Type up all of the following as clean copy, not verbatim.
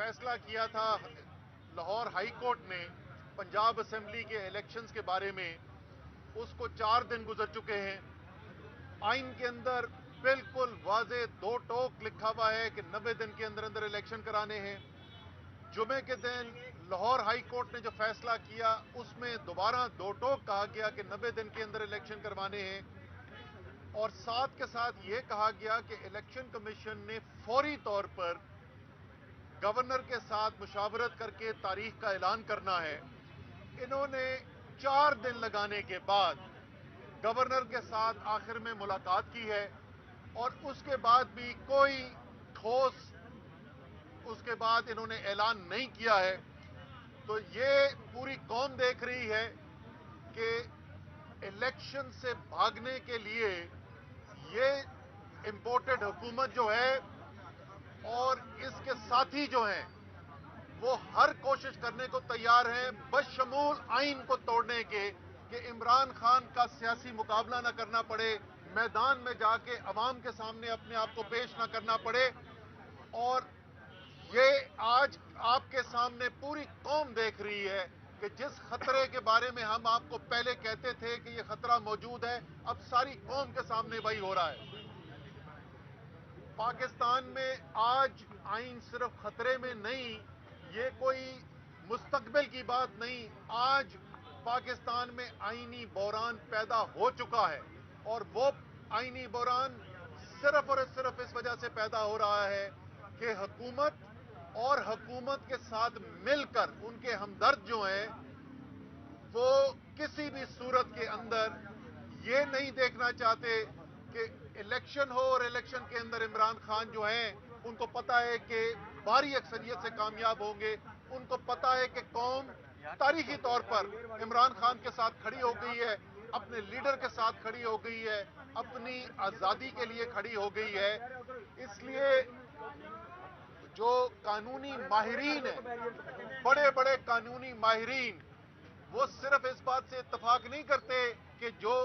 फैसला किया था लाहौर हाई कोर्ट ने पंजाब असेंबली के इलेक्शंस के बारे में, उसको 4 दिन गुजर चुके हैं। आइन के अंदर बिल्कुल वाज़े दो टोक लिखा हुआ है कि 90 दिन के अंदर अंदर इलेक्शन कराने हैं। जुमे के दिन लाहौर हाई कोर्ट ने जो फैसला किया उसमें दोबारा दो टोक कहा गया कि 90 दिन के अंदर इलेक्शन करवाने हैं, और साथ के साथ ये कहा गया कि इलेक्शन कमीशन ने फौरी तौर पर गवर्नर के साथ मुशावरत करके तारीख का ऐलान करना है। इन्होंने 4 दिन लगाने के बाद गवर्नर के साथ आखिर में मुलाकात की है, और उसके बाद भी कोई ठोस उसके बाद इन्होंने ऐलान नहीं किया है। तो ये पूरी कौम देख रही है कि इलेक्शन से भागने के लिए ये इंपोर्टेड हुकूमत जो है और इसके साथी जो हैं वो हर कोशिश करने को तैयार हैं, बशमूल आइन को तोड़ने के, कि इमरान खान का सियासी मुकाबला ना करना पड़े, मैदान में जाके अवाम के सामने अपने आप को पेश ना करना पड़े। और ये आज आपके सामने पूरी कौम देख रही है कि जिस खतरे के बारे में हम आपको पहले कहते थे कि ये खतरा मौजूद है, अब सारी कौम के सामने वही हो रहा है। पाकिस्तान में आज आइन सिर्फ खतरे में नहीं, ये कोई मुस्तकबिल की बात नहीं, आज पाकिस्तान में आइनी बहरान पैदा हो चुका है, और वो आइनी बहरान सिर्फ और सिर्फ इस वजह से पैदा हो रहा है कि हुकूमत और हुकूमत के साथ मिलकर उनके हमदर्द जो हैं वो किसी भी सूरत के अंदर ये नहीं देखना चाहते कि इलेक्शन हो, और इलेक्शन के अंदर इमरान खान जो हैं उनको पता है कि भारी अक्सरियत से कामयाब होंगे। उनको पता है कि कौम तारीखी तौर पर इमरान खान के साथ खड़ी हो गई है, अपने लीडर के साथ खड़ी हो गई है, अपनी आज़ादी के लिए खड़ी हो गई है। इसलिए जो कानूनी माहिरीन हैं, बड़े बड़े कानूनी माहिरीन, वो सिर्फ इस बात से इत्तफाक नहीं करते कि जो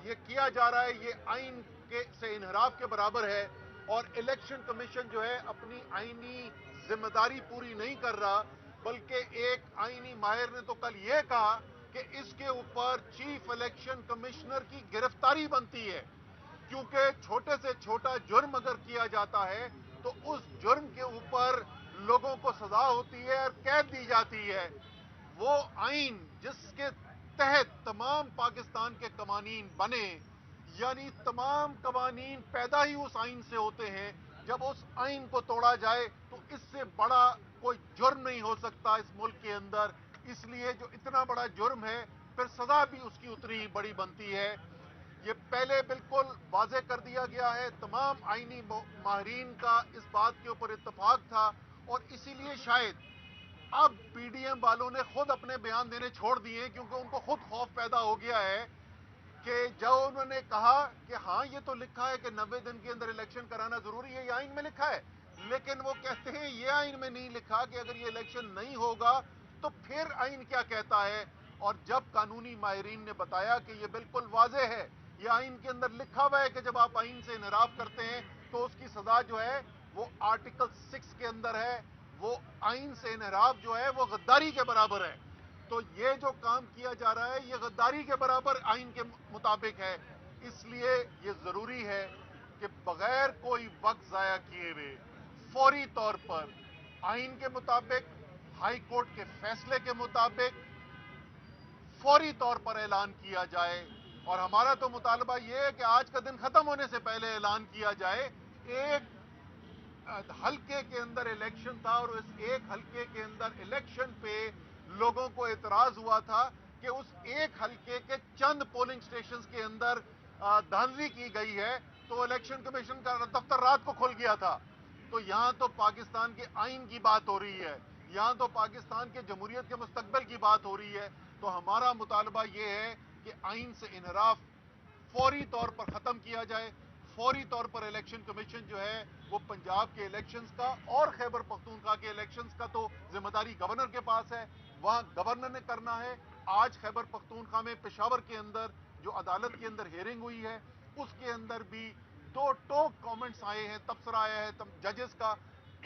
ये किया जा रहा है ये आइन के से इनहराफ के बराबर है, और इलेक्शन कमीशन जो है अपनी आइनी जिम्मेदारी पूरी नहीं कर रहा, बल्कि एक आइनी माहिर ने तो कल ये कहा कि इसके ऊपर चीफ इलेक्शन कमिश्नर की गिरफ्तारी बनती है, क्योंकि छोटे से छोटा जुर्म अगर किया जाता है तो उस जुर्म के ऊपर लोगों को सजा होती है और कैद दी जाती है। वो आइन जिसके तहत तमाम पाकिस्तान के कवानीन बने, यानी तमाम कवानीन पैदा ही उस आइन से होते हैं, जब उस आइन को तोड़ा जाए तो इससे बड़ा कोई जुर्म नहीं हो सकता इस मुल्क के अंदर। इसलिए जो इतना बड़ा जुर्म है फिर सजा भी उसकी उतनी ही बड़ी बनती है। ये पहले बिल्कुल वाज़े कर दिया गया है, तमाम आइनी माहिरीन का इस बात के ऊपर इत्तफाक था, और इसीलिए शायद अब पीडीएम वालों ने खुद अपने बयान देने छोड़ दिए, क्योंकि उनको खुद खौफ पैदा हो गया है कि जब उन्होंने कहा कि हाँ ये तो लिखा है कि 90 दिन के अंदर इलेक्शन कराना जरूरी है, ये आइन में लिखा है, लेकिन वो कहते हैं ये आइन में नहीं लिखा कि अगर ये इलेक्शन नहीं होगा तो फिर आइन क्या कहता है। और जब कानूनी माहिरीन ने बताया कि ये बिल्कुल वाज़े है, ये आइन के अंदर लिखा हुआ है कि जब आप आइन से इनहराफ करते हैं तो उसकी सजा जो है वो आर्टिकल 6 के अंदर है, वो आइन से इनहराफ जो है वो गद्दारी के बराबर है। तो ये जो काम किया जा रहा है ये गद्दारी के बराबर आइन के मुताबिक है। इसलिए ये जरूरी है कि बगैर कोई वक्त जाया किए हुए फौरी तौर पर आइन के मुताबिक, हाई कोर्ट के फैसले के मुताबिक फौरी तौर पर ऐलान किया जाए। और हमारा तो मुतालबा ये है कि आज का दिन खत्म होने से पहले ऐलान किया जाए। एक हल्के के अंदर इलेक्शन था, और इस एक हल्के के अंदर इलेक्शन पे लोगों को एतराज हुआ था कि उस एक हल्के के चंद पोलिंग स्टेशंस के अंदर धांधली की गई है, तो इलेक्शन कमीशन का दफ्तर रात को खुल गया था। तो यहां तो पाकिस्तान के आइन की बात हो रही है, यहां तो पाकिस्तान के जमहूरियत के मुस्तकबिल की बात हो रही है। तो हमारा मुतालबा यह है कि आइन से इनहराफ फौरी तौर पर खत्म किया जाए। फौरी तौर पर इलेक्शन कमीशन जो है वो पंजाब के इलेक्शंस का और खैबर पख्तूनख्वा के इलेक्शंस का तो जिम्मेदारी गवर्नर के पास है, वहां गवर्नर ने करना है। आज खैबर पख्तूनख्वा में पेशावर के अंदर जो अदालत के अंदर हियरिंग हुई है उसके अंदर भी दो टोक कमेंट्स आए हैं, तबसरा आया है जजेस का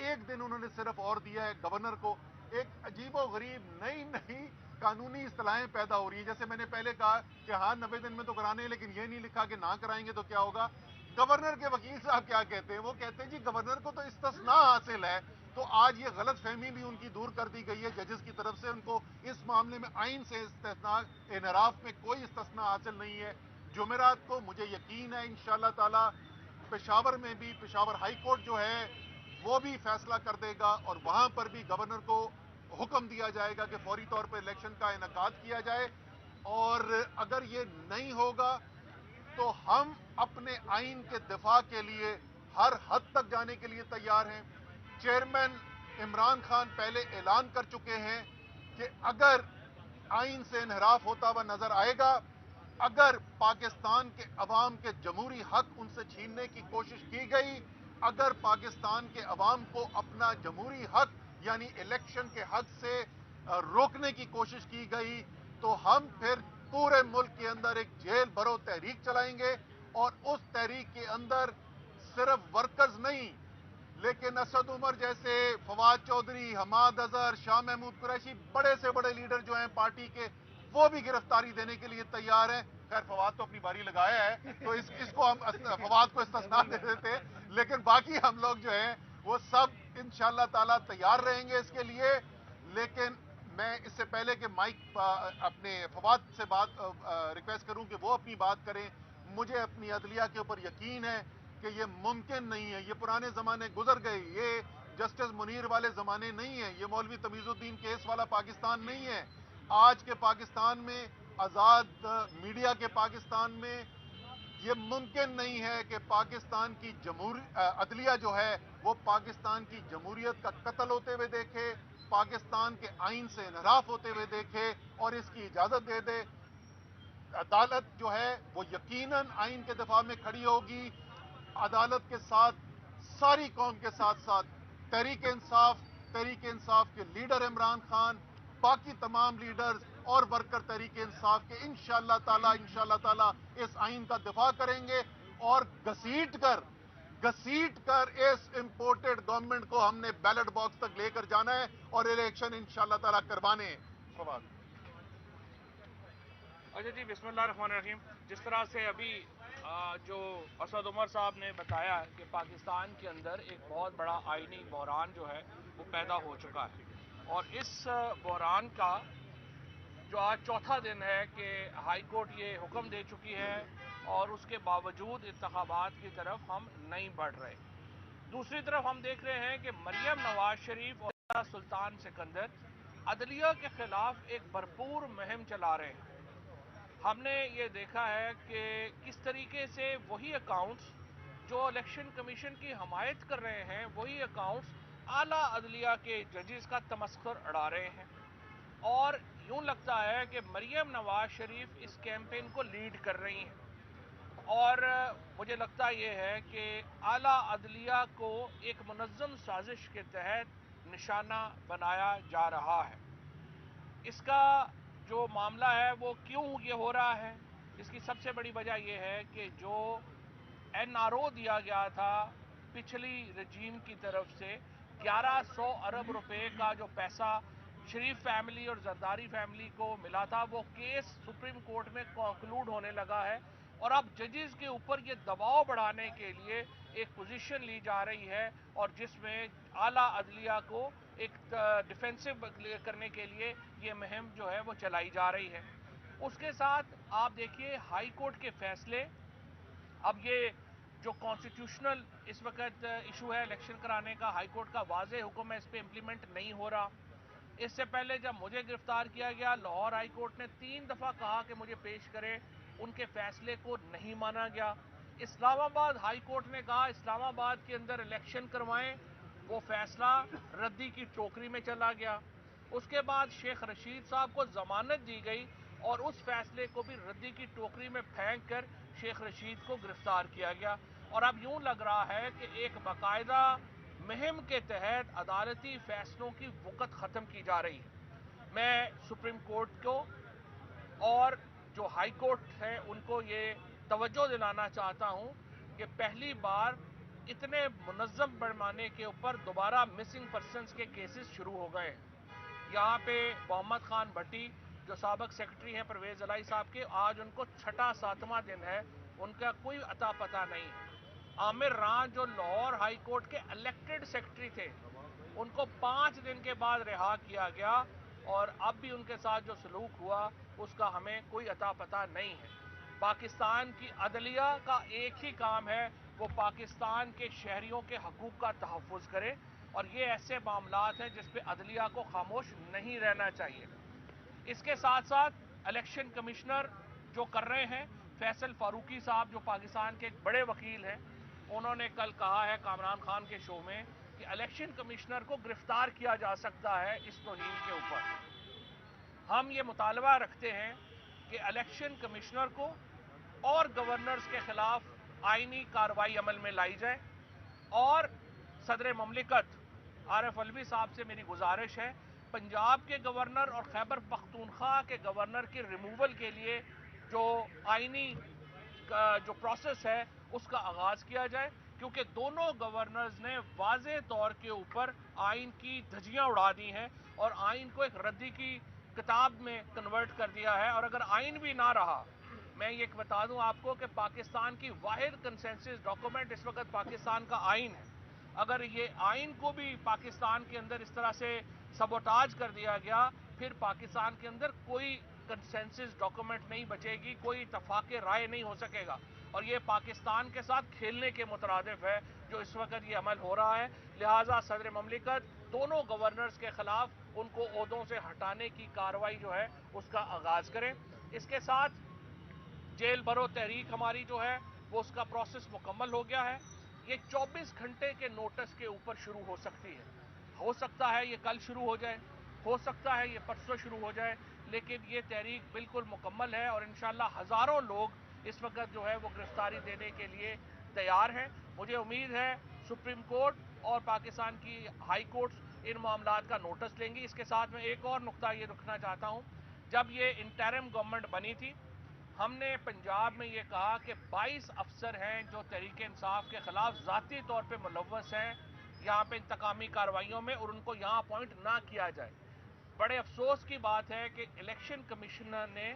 एक दिन उन्होंने सिर्फ और दिया है गवर्नर को। एक अजीबो गरीब नई नई कानूनी इस्तेलाहें पैदा हो रही हैं। जैसे मैंने पहले कहा कि हाँ 90 दिन में तो कराने हैं, लेकिन ये नहीं लिखा कि ना कराएंगे तो क्या होगा। गवर्नर के वकील साहब क्या कहते हैं, वो कहते हैं जी गवर्नर को तो इस्तिस्ना हासिल है। तो आज ये गलत फहमी भी उनकी दूर कर दी गई है जजेस की तरफ से। उनको इस मामले में आइन से इस्तिस्ना, इनहराफ में कोई इस्तिस्ना हासिल नहीं है। जुमेरात को मुझे यकीन है इंशाअल्लाह ताला पेशावर में भी पेशावर हाई कोर्ट जो है वो भी फैसला कर देगा और वहां पर भी गवर्नर को हुक्म दिया जाएगा कि फौरी तौर पर इलेक्शन का इनेकाद किया जाए। और अगर ये नहीं होगा तो हम अपने आइन के दिफा के लिए हर हद तक जाने के लिए तैयार हैं। चेयरमैन इमरान खान पहले ऐलान कर चुके हैं कि अगर आइन से इनहराफ होता हुआ नजर आएगा, अगर पाकिस्तान के अवाम के जमहूरी हक उनसे छीनने की कोशिश की गई, अगर पाकिस्तान के अवाम को अपना जमहूरी हक यानी इलेक्शन के हक से रोकने की कोशिश की गई, तो हम फिर पूरे मुल्क के अंदर एक जेल भरो तहरीक चलाएंगे। और उस तहरीक के अंदर सिर्फ वर्कर्स नहीं, लेकिन असद उमर जैसे, फवाद चौधरी, हमाद अजहर, शाह महमूद कुरैशी, बड़े से बड़े लीडर जो हैं पार्टी के, वो भी गिरफ्तारी देने के लिए तैयार हैं। खैर फवाद तो अपनी बारी लगाया है, तो इसको हम फवाद को इस्तिस्ना दे देते, लेकिन बाकी हम लोग जो हैं वो सब इंशाअल्लाह ताला तैयार रहेंगे इसके लिए। लेकिन मैं इससे पहले कि माइक अपने फवाद से बात रिक्वेस्ट करूं कि वो अपनी बात करें, मुझे अपनी अदलिया के ऊपर यकीन है कि ये मुमकिन नहीं है। ये पुराने ज़माने गुजर गए, ये जस्टिस मुनीर वाले ज़माने नहीं है, ये मौलवी तमीज़ुद्दीन केस वाला पाकिस्तान नहीं है। आज के पाकिस्तान में, आज़ाद मीडिया के पाकिस्तान में, ये मुमकिन नहीं है कि पाकिस्तान की अदलिया जो है वो पाकिस्तान की जमहूरियत का कत्ल होते हुए देखे, पाकिस्तान के आइन से इनहराफ होते हुए देखे और इसकी इजाज़त दे दे। अदालत जो है वो यकीनन आइन के दफा में खड़ी होगी। अदालत के साथ सारी कौम के साथ साथ तहरीक इंसाफ के लीडर इमरान खान, बाकी तमाम लीडर्स और वर्कर तहरीक इंसाफ के इंशाअल्लाह ताला इस आइन का दिफा करेंगे। और घसीट कर इस इंपोर्टेड गवर्नमेंट को हमने बैलेट बॉक्स तक लेकर जाना है और इलेक्शन इंशाअल्लाह ताला करवाने हैं। फवाद। अच्छा जी, बिस्मिल्लाहिर्रहमानिर्रहीम। जिस तरह से अभी जो असद उमर साहब ने बताया कि पाकिस्तान के अंदर एक बहुत बड़ा आइनी बहरान जो है वो पैदा हो चुका है, और इस बहरान का जो आज चौथा दिन है कि हाई कोर्ट ये हुक्म दे चुकी है और उसके बावजूद इंतखाबात की तरफ हम नहीं बढ़ रहे। दूसरी तरफ हम देख रहे हैं कि मरियम नवाज शरीफ और सुल्तान सिकंदर अदलिया के खिलाफ एक भरपूर मुहिम चला रहे हैं। हमने ये देखा है कि किस तरीके से वही अकाउंट्स जो इलेक्शन कमीशन की हमायत कर रहे हैं, वही अकाउंट्स आला अदलिया के जजेस का तमस्खुर उड़ा रहे हैं। और यूं लगता है कि मरियम नवाज शरीफ इस कैंपेन को लीड कर रही हैं, और मुझे लगता यह है कि आला अदलिया को एक मुनज़्ज़म साजिश के तहत निशाना बनाया जा रहा है। इसका जो मामला है वो क्यों ये हो रहा है, इसकी सबसे बड़ी वजह यह है कि जो एनआरओ दिया गया था पिछली रजीम की तरफ से 1100 अरब रुपए का जो पैसा शरीफ फैमिली और जरदारी फैमिली को मिला था, वो केस सुप्रीम कोर्ट में कंक्लूड होने लगा है। और अब जजेस के ऊपर ये दबाव बढ़ाने के लिए एक पोजीशन ली जा रही है, और जिसमें आला अदलिया को एक डिफेंसिव करने के लिए ये मुहिम जो है वो चलाई जा रही है। उसके साथ आप देखिए हाई कोर्ट के फैसले, अब ये जो कॉन्स्टिट्यूशनल इस वक्त इशू है इलेक्शन कराने का, हाई कोर्ट का वाज़े हुक्म है, इस पर इम्प्लीमेंट नहीं हो रहा। इससे पहले जब मुझे गिरफ्तार किया गया, लाहौर हाई कोर्ट ने 3 दफ़ा कहा कि मुझे पेश करें, उनके फैसले को नहीं माना गया। इस्लामाबाद हाई कोर्ट ने कहा इस्लामाबाद के अंदर इलेक्शन करवाएं, वो फैसला रद्दी की टोकरी में चला गया। उसके बाद शेख रशीद साहब को जमानत दी गई और उस फैसले को भी रद्दी की टोकरी में फेंक कर शेख रशीद को गिरफ्तार किया गया। और अब यूं लग रहा है कि एक बाकायदा मुहिम के तहत अदालती फैसलों की वक़्त ख़त्म की जा रही है। मैं सुप्रीम कोर्ट को और जो हाई कोर्ट है उनको ये तवज्जो दिलाना चाहता हूं कि पहली बार इतने मुनज़्ज़म पैमाने के ऊपर दोबारा मिसिंग पर्सनस के केसेस शुरू हो गए हैं। यहाँ पे मोहम्मद खान भट्टी जो साबिक सेक्रेटरी हैं परवेज़ अलाई साहब के, आज उनको छठा 7वां दिन है, उनका कोई अता पता नहीं है। आमिर रान जो लाहौर हाई कोर्ट के इलेक्टेड सेक्रेटरी थे, उनको 5 दिन के बाद रिहा किया गया और अब भी उनके साथ जो सलूक हुआ उसका हमें कोई अता पता नहीं है। पाकिस्तान की अदलिया का एक ही काम है, वो पाकिस्तान के शहरियों के हकूक़ का तहफ़्फ़ुज़ करे, और ये ऐसे मामलात हैं जिस पे अदलिया को खामोश नहीं रहना चाहिए। इसके साथ साथ इलेक्शन कमिश्नर जो कर रहे हैं, फैसल फारूकी साहब जो पाकिस्तान के एक बड़े वकील हैं, उन्होंने कल कहा है कामरान खान के शो में कि इलेक्शन कमिश्नर को गिरफ्तार किया जा सकता है इस तौहीन के ऊपर। हम ये मुतालबा रखते हैं कि इलेक्शन कमिश्नर को और गवर्नर्स के खिलाफ आईनी कार्रवाई अमल में लाई जाए, और सदर ममलिकत आरिफ अलवी साहब से मेरी गुजारिश है, पंजाब के गवर्नर और खैबर पख्तूनख्वा के गवर्नर के रिमूवल के लिए जो आईनी जो प्रोसेस है उसका आगाज़ किया जाए, क्योंकि दोनों गवर्नर्स ने वाज़े तौर के ऊपर आइन की धज्जियां उड़ा दी हैं और आइन को एक रद्दी की किताब में कन्वर्ट कर दिया है। और अगर आइन भी ना रहा, मैं ये बता दूं आपको कि पाकिस्तान की वाहिद कंसेंसस डॉक्यूमेंट इस वक्त पाकिस्तान का आइन है। अगर ये आइन को भी पाकिस्तान के अंदर इस तरह से सबोटाज कर दिया गया, फिर पाकिस्तान के अंदर कोई कंसेंसस डॉक्यूमेंट नहीं बचेगी, कोई इत्तफाक राय नहीं हो सकेगा, और ये पाकिस्तान के साथ खेलने के मुतरादिफ है जो इस वक्त ये अमल हो रहा है। लिहाजा सदर ममलिकत दोनों गवर्नर्स के खिलाफ उनको ओहदों से हटाने की कार्रवाई जो है उसका आगाज करें। इसके साथ जेल भरो तहरीक हमारी जो है वो उसका प्रोसेस मुकम्मल हो गया है। ये 24 घंटे के नोटिस के ऊपर शुरू हो सकती है। हो सकता है ये कल शुरू हो जाए, हो सकता है ये परसों शुरू हो जाए, लेकिन ये तहरीक बिल्कुल मुकम्मल है और इंशाअल्लाह हज़ारों लोग इस वक्त जो है वो गिरफ्तारी देने के लिए तैयार हैं। मुझे उम्मीद है सुप्रीम कोर्ट और पाकिस्तान की हाई कोर्ट्स इन मामलात का नोटिस लेंगी। इसके साथ मैं एक और नुक्ता ये रखना चाहता हूँ, जब ये इंटरिम गवर्नमेंट बनी थी, हमने पंजाब में ये कहा कि 22 अफसर हैं जो तहरीक इंसाफ के खिलाफ ज़ाती तौर पे मुलव्वस हैं यहाँ पे इंतकामी कार्रवाइयों में, और उनको यहाँ अपॉइंट ना किया जाए। बड़े अफसोस की बात है कि इलेक्शन कमिश्नर ने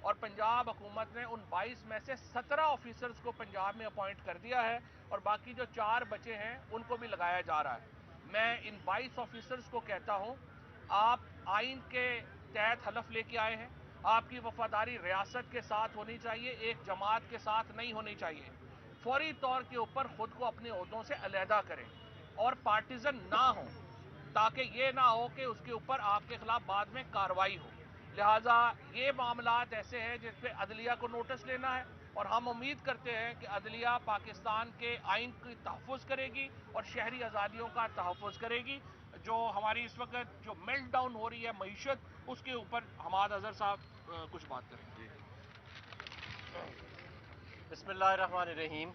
और पंजाब हुकूमत ने उन 22 में से 17 ऑफिसर्स को पंजाब में अपॉइंट कर दिया है, और बाकी जो 4 बचे हैं उनको भी लगाया जा रहा है। मैं इन 22 ऑफिसर्स को कहता हूँ, आप आइन के तहत हलफ लेके आए हैं, आपकी वफादारी रियासत के साथ होनी चाहिए, एक जमात के साथ नहीं होनी चाहिए। फौरी तौर के ऊपर खुद को अपने ओहदों से अलहदा करें और पार्टीजन ना हो, ताकि ये ना हो कि उसके ऊपर आपके खिलाफ बाद में कार्रवाई हो। लिहाजा ये मामलात ऐसे हैं जिस पे अदलिया को नोटिस लेना है, और हम उम्मीद करते हैं कि अदलिया पाकिस्तान के आइन की तहफ़्फ़ुज़ करेगी और शहरी आज़ादियों का तहफ़्फ़ुज़ करेगी। जो हमारी इस वक्त जो मेल्ट डाउन हो रही है मईशत, उसके ऊपर हमाद अज़हर साहब कुछ बात करेंगे। बिस्मिल्लाहिर्रहमानिर्रहीम।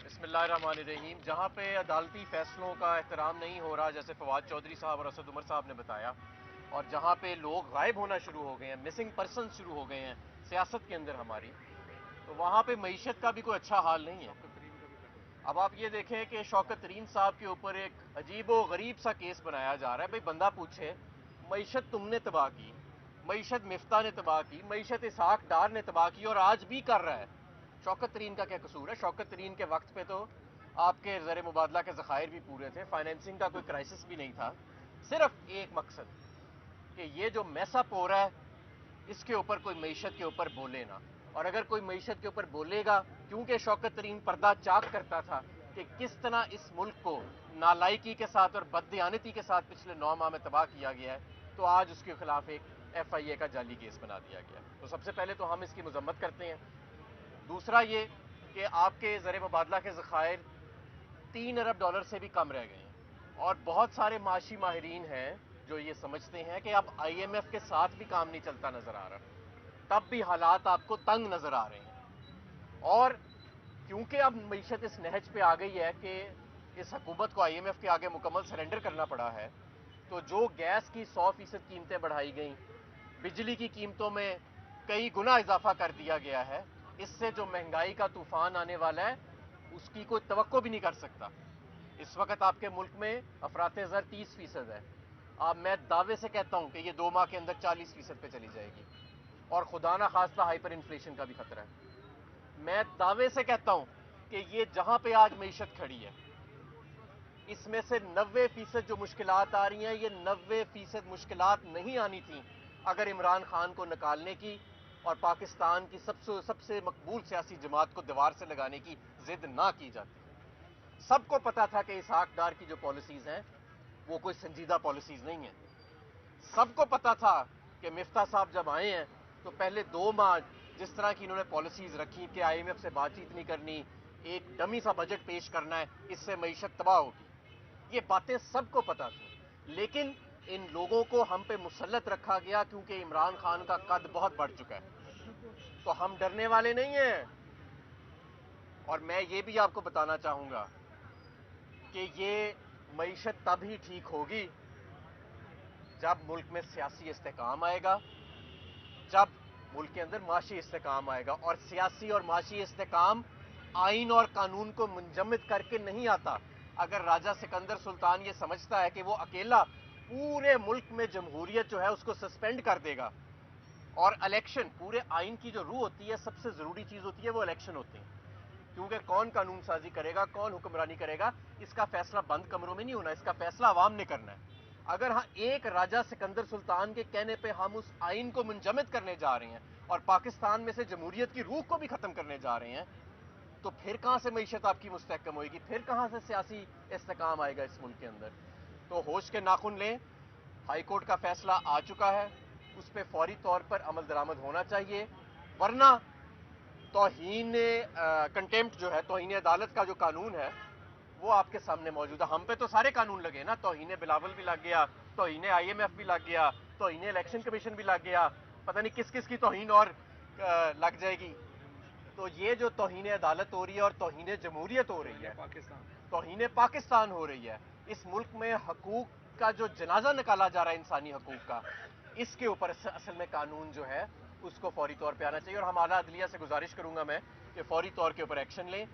बिस्मिल्लाहिर्रहमानिर्रहीम। जहाँ पे अदालती फ़ैसलों का एहतराम नहीं हो रहा, जैसे फवाद चौधरी साहब और असद उमर साहब ने बताया, और जहाँ पे लोग गायब होना शुरू हो गए हैं, मिसिंग पर्सन शुरू हो गए हैं सियासत के अंदर हमारी, तो वहाँ पे मईशत का भी कोई अच्छा हाल नहीं है। अब आप ये देखें कि शौकत तरीन साहब के ऊपर एक अजीब व गरीब सा केस बनाया जा रहा है। भाई बंदा पूछे, मईशत तुमने तबाह की, मईशत मिफ्ता ने तबाह की, मईशत इसहाक डार ने तबाह की, और आज भी कर रहा है। शौकत तरीन का क्या कसूर है? शौकत तरीन के वक्त पे तो आपके ज़र मुबादला के ज़खायर भी पूरे थे, फाइनेंसिंग का कोई क्राइसिस भी नहीं था। सिर्फ एक मकसद कि ये जो मैसअप हो रहा है इसके ऊपर कोई मईशत के ऊपर बोले ना, और अगर कोई मईशत के ऊपर बोलेगा, क्योंकि शौकत तरीन पर्दा चाक करता था कि किस तरह इस मुल्क को नालायकी के साथ और बददियानती के साथ पिछले 9 माह में तबाह किया गया है, तो आज उसके खिलाफ एक FIA का जाली केस बना दिया गया। तो सबसे पहले तो हम इसकी मजम्मत करते हैं। दूसरा ये कि आपके ज़र मुबादला के ज़खायर $3 अरब से भी कम रह गए हैं, और बहुत सारे माशी माहिरीन हैं जो ये समझते हैं कि अब IMF के साथ भी काम नहीं चलता नजर आ रहा, तब भी हालात आपको तंग नजर आ रहे हैं। और क्योंकि अब मईशत इस नहज पे आ गई है कि इस हुकूमत को IMF के आगे मुकम्मल सरेंडर करना पड़ा है, तो जो गैस की 100% कीमतें बढ़ाई गई, बिजली की कीमतों में कई गुना इजाफा कर दिया गया है, اس سے جو مہنگائی کا طوفان آنے والا ہے اس کی کوئی توقع بھی نہیں کر سکتا. اس وقت آپ کے ملک میں افراط زر 30% ہے. میں دعوے سے کہتا ہوں کہ یہ 2 ماہ کے اندر 40% پہ چلی جائے گی اور خدا نہ خواستہ ہائپر انفلیشن کا بھی خطرہ ہے. میں دعوے سے کہتا ہوں کہ یہ جہاں پہ آج معیشت کھڑی ہے اس میں سے 90% جو مشکلات آ رہی ہیں یہ 90% مشکلات نہیں آنی تھیں اگر عمران خان کو نکالنے کی اور پاکستان کی سب سے مقبول سیاسی جماعت کو دیوار سے لگانے کی ضد نہ کی جاتی. سب کو پتا تھا کہ اسحاق ڈار کی جو پالیسیز ہیں وہ کوئی سنجیدہ پالیسیز نہیں ہیں. سب کو پتا تھا کہ مفتاح صاحب جب آئے ہیں تو پہلے 2 ماہ جس طرح کی انہوں نے پالیسیز رکھی کہ IMF سے بات چیت نہیں کرنی, ایک ڈمی سا بجٹ پیش کرنا ہے, اس سے معیشت تباہ ہوگی. یہ باتیں سب کو پتا تھیں لیکن ان لوگوں کو ہم پہ مسلط رکھا گیا کیونکہ عمران خان کا قد بہت بڑھ چکا ہے. تو ہم ڈرنے والے نہیں ہیں. اور میں یہ بھی آپ کو بتانا چاہوں گا کہ یہ معیشت تب ہی ٹھیک ہوگی جب ملک میں سیاسی استحکام آئے گا, جب ملک کے اندر معاشی استحکام آئے گا. اور سیاسی اور معاشی استحکام آئین اور قانون کو منجمد کر کے نہیں آتا. اگر راجہ سکندر سلطان یہ سمجھتا ہے کہ وہ اکیلا پورے ملک میں جمہوریت جو ہے اس کو سسپینڈ کر دے گا اور الیکشن, پورے آئین کی جو روح ہوتی ہے سب سے ضروری چیز ہوتی ہے وہ الیکشن ہوتے ہیں, کیونکہ کون قانون سازی کرے گا, کون حکمرانی کرے گا, اس کا فیصلہ بند کمروں میں نہیں ہونا, اس کا فیصلہ عوام نے کرنا ہے. اگر ایک راجہ سکندر سلطان کے کہنے پہ ہم اس آئین کو منجمد کرنے جا رہے ہیں اور پاکستان میں سے جمہوریت کی روح کو بھی ختم کرنے جا رہے ہیں تو پھر کہاں سے معیشت آپ کی مستحکم ہوئے گی, پھر کہاں سے سیاسی استحکام آئے گا اس ملک کے اندر. تو ہوش کے ناخن لیں. ہائی کورٹ کا فیصلہ آ چکا ہے, اس پہ فوری طور پر عمل درآمد ہونا چاہیے, ورنہ توہین کنٹیمپٹ جو ہے, توہین عدالت کا جو قانون ہے وہ آپ کے سامنے موجود ہے. ہم پہ تو سارے قانون لگے نا, توہین بلاول بھی لگ گیا, توہین IMF بھی لگ گیا, توہین الیکشن کمیشن بھی لگ گیا, پتہ نہیں کس کس کی توہین اور لگ جائے گی. تو یہ جو توہین عدالت ہو رہی ہے اور توہین جمہوریت ہو رہی ہے, توہین پاکستان ہو رہی ہے, اس ملک میں حقوق کا جو جنازہ نکالا جا رہا ہے انسانی حقوق کا, اس کے اوپر اصل میں قانون جو ہے اس کو فوری طور پہ آنا چاہیے. اور ہم اعلیٰ عدلیہ سے گزارش کروں گا میں کہ فوری طور کے اوپر ایکشن لیں.